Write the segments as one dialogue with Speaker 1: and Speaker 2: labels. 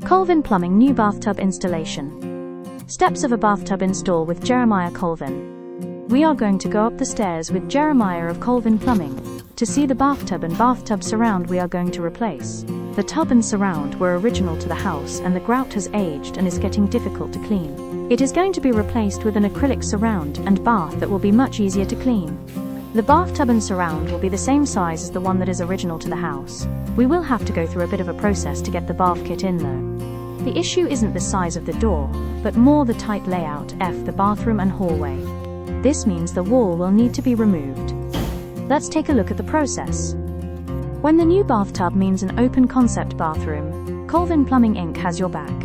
Speaker 1: Colvin Plumbing New Bathtub Installation. Steps of a bathtub install with Jeremiah Colvin. We are going to go up the stairs with Jeremiah of Colvin Plumbing to see the bathtub and bathtub surround we are going to replace. The tub and surround were original to the house, and the grout has aged and is getting difficult to clean. It is going to be replaced with an acrylic surround and bath that will be much easier to clean. The bathtub and surround will be the same size as the one that is original to the house. We will have to go through a bit of a process to get the bath kit in though. The issue isn't the size of the door, but more the tight layout of the bathroom and hallway. This means the wall will need to be removed. Let's take a look at the process. When the new bathtub means an open concept bathroom, Colvin Plumbing Inc. has your back.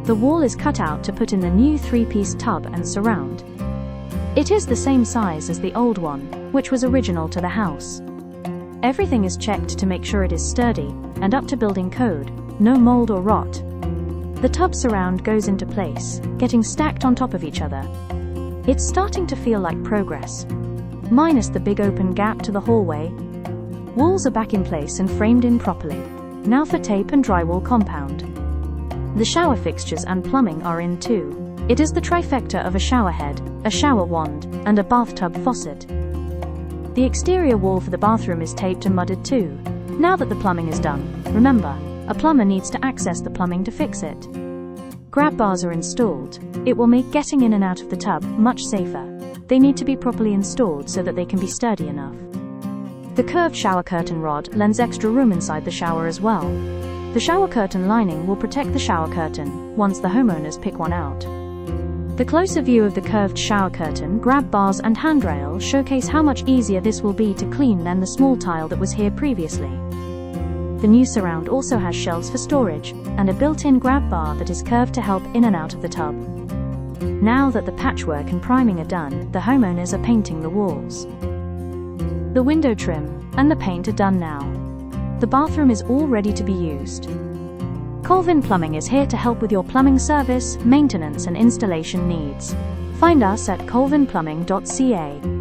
Speaker 1: The wall is cut out to put in the new 3-piece tub and surround. It is the same size as the old one, which was original to the house. Everything is checked to make sure it is sturdy and up to building code, no mold or rot. The tub surround goes into place, getting stacked on top of each other. It's starting to feel like progress. Minus the big open gap to the hallway. Walls are back in place and framed in properly. Now for tape and drywall compound. The shower fixtures and plumbing are in too. It is the trifecta of a shower head, a shower wand, and a bathtub faucet. The exterior wall for the bathroom is taped and mudded too. Now that the plumbing is done, remember, a plumber needs to access the plumbing to fix it. Grab bars are installed. It will make getting in and out of the tub much safer. They need to be properly installed so that they can be sturdy enough. The curved shower curtain rod lends extra room inside the shower as well. The shower curtain lining will protect the shower curtain once the homeowners pick one out. The closer view of the curved shower curtain, grab bars and handrail showcase how much easier this will be to clean than the small tile that was here previously. The new surround also has shelves for storage and a built-in grab bar that is curved to help in and out of the tub. Now that the patchwork and priming are done, the homeowners are painting the walls. The window trim and the paint are done now. The bathroom is all ready to be used. Colvin Plumbing is here to help with your plumbing service, maintenance and installation needs. Find us at Colvinplumbing.ca.